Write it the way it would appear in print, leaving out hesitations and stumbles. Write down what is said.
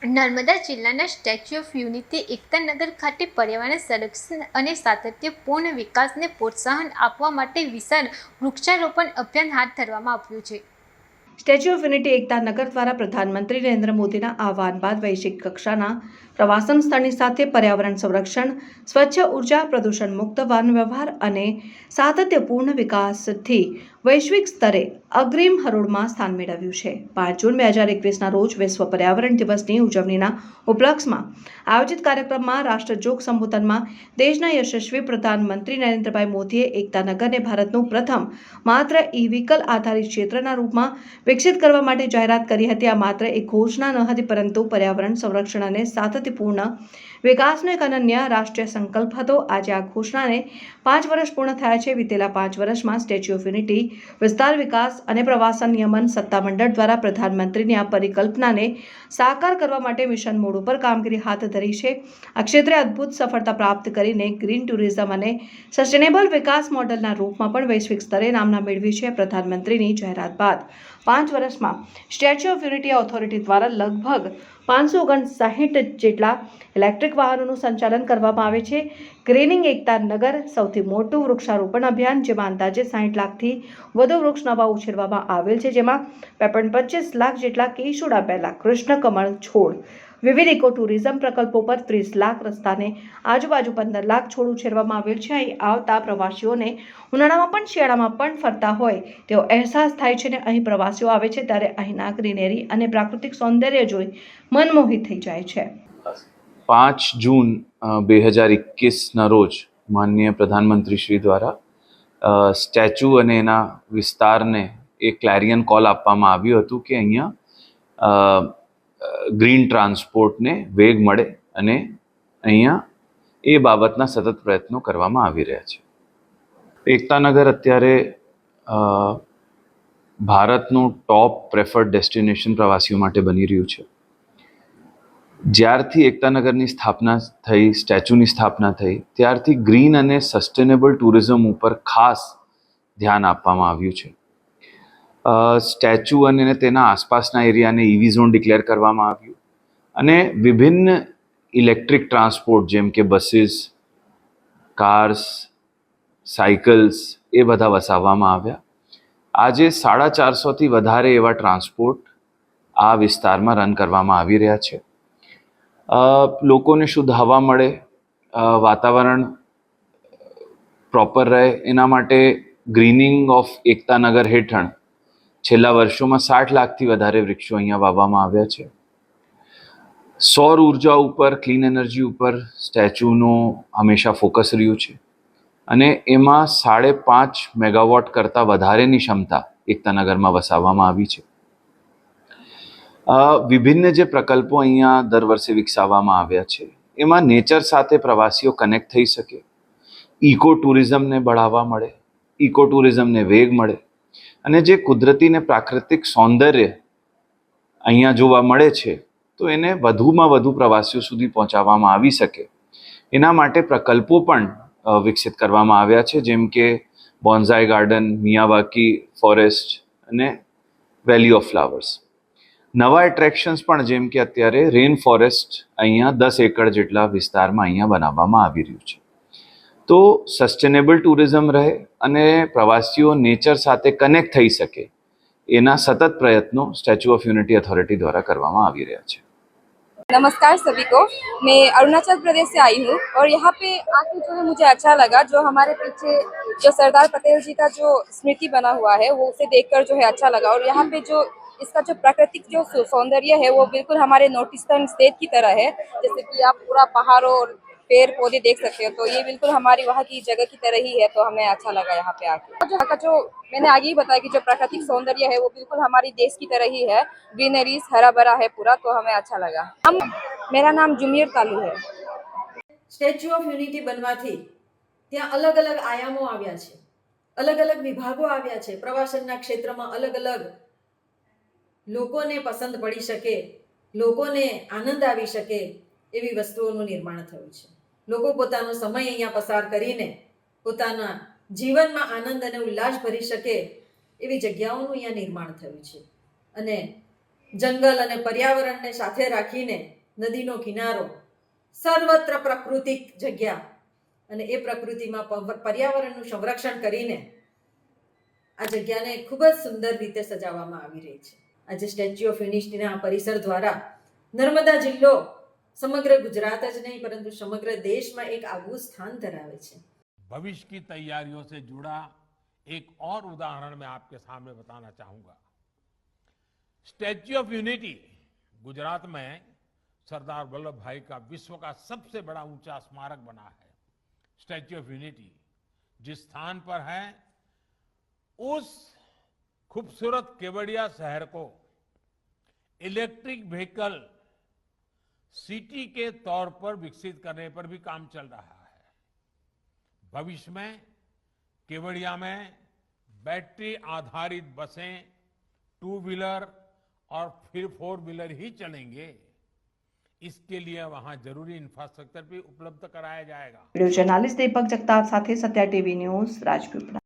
નર્મદા જિલ્લાના statue of unity Ektanagar ખાતે પર્યાવરણ સંરક્ષણ અને સાતત્યપૂર્ણ વિકાસને પ્રોત્સાહન આપવા માટે વિશાળ વૃક્ષારોપણ અભિયાન હાથ ધરવામાં આવ્યું છે। સ્ટેચ્યુ ઓફ યુનિટી એકતાનગર દ્વારા પ્રધાનમંત્રી નરેન્દ્ર મોદીના આહવાન બાદ વૈશ્વિક કક્ષાના પ્રવાસન સ્થળની સાથે પર્યાવરણ સંરક્ષણ, સ્વચ્છ ઉર્જા, પ્રદૂષણ મુક્ત વાહન વ્યવહાર અને સાતત્યપૂર્ણ વિકાસથી વૈશ્વિક સ્તરે અગ્રીમ હરોળમાં સ્થાન મેળવ્યું છે। 5 જૂન 2021ના રોજ વિશ્વ પર્યાવરણ દિવસની ઉજવણીના ઉપલક્ષમાં આયોજિત કાર્યક્રમમાં રાષ્ટ્રજોગ સંબોધનમાં દેશના યશસ્વી પ્રધાનમંત્રી નરેન્દ્રભાઈ મોદીએ એકતાનગરને ભારતનું પ્રથમ માત્ર ઈ-વ્હીકલ આધારિત ક્ષેત્રના રૂપમાં વિકસિત કરવા માટે જાહેરાત કરી હતી। આ માત્ર એક ઘોષણા ન હતી, પરંતુ પર્યાવરણ સંરક્ષણ અને સાતત્યપૂર્ણ વિકાસનો એક અનન્ય રાષ્ટ્રીય સંકલ્પ હતો। આજે આ ઘોષણાને 5 વર્ષ પૂર્ણ થયા છે। વિતેલા 5 વર્ષમાં સ્ટેચ્યુ ઓફ યુનિટી વિસ્તાર વિકાસ અને પ્રવાસન નિયમન સત્તામંડળ દ્વારા પ્રધાનમંત્રીની આ પરિકલ્પનાને સાકાર કરવા માટે મિશન મોડ ઉપર કામગીરી હાથ ધરી છે। આ ક્ષેત્રે અદ્ભુત સફળતા પ્રાપ્ત કરીને ગ્રીન ટુરિઝમ અને સસ્ટેનેબલ વિકાસ મોડલના રૂપમાં પણ વૈશ્વિક સ્તરે નામના મેળવી છે। પ્રધાનમંત્રીની જાહેરાત બાદ 5 વર્ષમાં સ્ટેચ્યુ ઓફ યુનિટી ઓથોરિટી દ્વારા લગભગ 559 જેટલા ઇલેક્ટ્રિક વાહનોનું સંચાલન કરવામાં આવે છે। ગ્રીનિંગ એકતાનગર સૌથી મોટું વૃક્ષારોપણ અભિયાન, જેમાં અંદાજે 60 લાખથી વધુ વૃક્ષ નવા ઉછેરવામાં આવેલ છે, જેમાં 25 લાખ જેટલા કેસુડા, 2 લાખ કૃષ્ણકમળ છોડ, વિવિધ ઇકો ટુરિઝમ પ્રકલ્પો પર 30 લાખ, રસ્તાને આજુબાજુ 15 લાખ છોડ ઉછેરવામાં આવેલ છે। અહીં આવતા પ્રવાસીઓને ઉનાળામાં પણ શિયાળામાં પણ ફરતા હોય તેવો અહેસાસ થાય છે અને અહીં પ્રવાસીઓ આવે છે ત્યારે અહીંના ગ્રીનરી અને પ્રાકૃતિક સૌંદર્ય જોઈ મનમોહિત થઈ જાય છે। 5 જૂન 2021ના રોજ માનનીય પ્રધાનમંત્રી શ્રી દ્વારા સ્ટેચ્યુ અને એના વિસ્તારને એક ક્લેરિયન કોલ આપવામાં આવ્યું હતું કે અહીંયા ગ્રીન ટ્રાન્સપોર્ટને વેગ મળે અને અહીંયા એ બાબતના સતત પ્રયત્નો કરવામાં આવી રહ્યા છે। એકતાનગર અત્યારે ભારતનું ટોપ પ્રેફર્ડ ડેસ્ટિનેશન પ્રવાસીઓ માટે બની રહ્યું છે। જ્યારથી એકતાનગરની સ્થાપના થઈ, સ્ટેચ્યુની સ્થાપના થઈ, ત્યારથી ગ્રીન અને સસ્ટેનેબલ ટુરિઝમ ઉપર ખાસ ધ્યાન આપવામાં આવ્યું છે। સ્ટેચ્યુ અને તેના આસપાસના એરિયાને ઈવી ઝોન ડિક્લેર કરવામાં આવ્યું અને વિભિન્ન ઇલેક્ટ્રિક ટ્રાન્સપોર્ટ જેમ કે બસીસ, કાર્સ, સાયકલ્સ એ બધા વસાવવામાં આવ્યા। આજે 450થી વધારે એવા ટ્રાન્સપોર્ટ આ વિસ્તારમાં રન કરવામાં આવી રહ્યા છે। લોકોને શુદ્ધ હવા મળે, વાતાવરણ પ્રોપર રહે, એના માટે ગ્રીનિંગ ઓફ એકતાનગર હેઠળ છેલ્લા વર્ષોમાં 60 લાખથી વધારે વૃક્ષો અહીંયા વાવવામાં આવ્યા છે। સૌર ઉર્જા ઉપર, ક્લીન એનર્જી ઉપર સ્ટેચ્યુનો હંમેશા ફોકસ રહ્યું છે અને એમાં 5.5 મેગાવોટ કરતાં વધારેની ક્ષમતા એકતાનગરમાં વસાવવામાં આવી છે। વિભિન્ન જે પ્રકલ્પો અહીંયા દર વર્ષે વિકસાવવામાં આવ્યા છે એમાં નેચર સાથે પ્રવાસીઓ કનેક્ટ થઈ શકે, ઇકો ટુરિઝમને બઢાવા મળે, ઇકો ટુરિઝમને વેગ મળે અને જે કુદરતી ને પ્રાકૃતિક સૌંદર્ય અહીંયા જોવા મળે છે તો એને વધુમાં વધુ પ્રવાસીઓ સુધી પહોંચાડવામાં આવી શકે એના માટે પ્રકલ્પો પણ વિકસિત કરવામાં આવ્યા છે, જેમ કે બોન્ઝાઈ ગાર્ડન, મિયાવાકી ફોરેસ્ટ અને વેલી ઓફ ફ્લાવર્સ। નવા એટ્રેક્શન્સ પણ જેમ કે અત્યારે રેન ફોરેસ્ટ અહીંયા 10 એકર જેટલા વિસ્તારમાં અહીંયા બનાવવામાં આવી રહ્યું છે। તો સસ્ટેનેબલ ટુરિઝમ રહે અને પ્રવાસીઓ નેચર સાથે કનેક્ટ થઈ શકે એના સતત પ્રયત્નો સ્ટેચ્यू ऑफ यूनिटी अथॉरिटी द्वारा કરવામાં આવી રહ્યા છે। नमस्कार सभी को। मैं अरुणाचल प्रदेश से आई हूँ और यहाँ पे आके जो है मुझे अच्छा लगा। जो हमारे पीछे जो सरदार पटेल जी का जो स्मृति बना हुआ है वो उसे देखकर जो है अच्छा लगा। और यहाँ पे जो इसका जो प्राकृतिक जो सौंदर्य है वो बिल्कुल हमारे नॉर्थ ईस्टर्न स्टेट की तरह है। जैसे कि आप पूरा पहाड़ों और पेड़ पौधे देख सकते हो, तो ये बिल्कुल हमारी वहाँ की जगह की तरह ही है। तो हमें अच्छा लगा यहाँ पे आके। जो यहाँ का जो मैंने आगे ही बताया कि जो प्राकृतिक सौंदर्य है वो बिल्कुल हमारी देश की तरह ही है। ग्रीनरीज हरा भरा है पूरा, तो हमें अच्छा लगा। मेरा नाम जुमीर तालू है। સ્ટેચ્યુ ઓફ યુનિટી બનવાથી ત્યાં અલગ અલગ આયામો આવ્યા છે, અલગ અલગ વિભાગો આવ્યા છે। પ્રવાસનના ક્ષેત્રમાં અલગ અલગ લોકોને પસંદ પડી શકે, લોકોને આનંદ આવી શકે એવી વસ્તુઓનું નિર્માણ થયું છે। લોકો પોતાનો સમય અહીંયા પસાર કરીને પોતાના જીવનમાં આનંદ અને ઉલ્લાસ ભરી શકે એવી જગ્યાઓનું અહીંયા નિર્માણ થયું છે અને જંગલ અને પર્યાવરણને સાથે રાખીને નદીનો કિનારો સર્વત્ર પ્રાકૃતિક જગ્યા અને એ પ્રકૃતિમાં પર્યાવરણનું સંરક્ષણ કરીને આ જગ્યાને ખૂબ જ સુંદર રીતે સજાવવામાં આવી રહી છે. આજે સ્ટેચ્યુ ઓફ યુનિટીના આ પરિસર દ્વારા નર્મદા જિલ્લો સમગ્ર ગુજરાત જ નહીં પરંતુ સમગ્ર દેશમાં એક આગવું સ્થાન ધરાવે છે. भविष्य की तैयारियों से जुड़ा एक और उदाहरण मैं आपके सामने बताना चाहूंगा. स्टैच्यू ऑफ यूनिटी गुजरात में सरदार वल्लभ भाई का विश्व का सबसे बड़ा ऊंचा स्मारक बना है. स्टैच्यू ऑफ यूनिटी जिस स्थान पर है उस खूबसूरत केवड़िया शहर को इलेक्ट्रिक व्हीकल सिटी के तौर पर विकसित करने पर भी काम चल रहा है. भविष्य में केवड़िया में बैटरी आधारित बसें, 2 व्हीलर और फिर 4 व्हीलर ही चलेंगे. इसके लिए वहां जरूरी इंफ्रास्ट्रक्चर भी उपलब्ध कराया जाएगा. वीडियो जर्नलिस्ट दीपक जगताप साथे सत्या टीवी न्यूज़ राजपीपळा.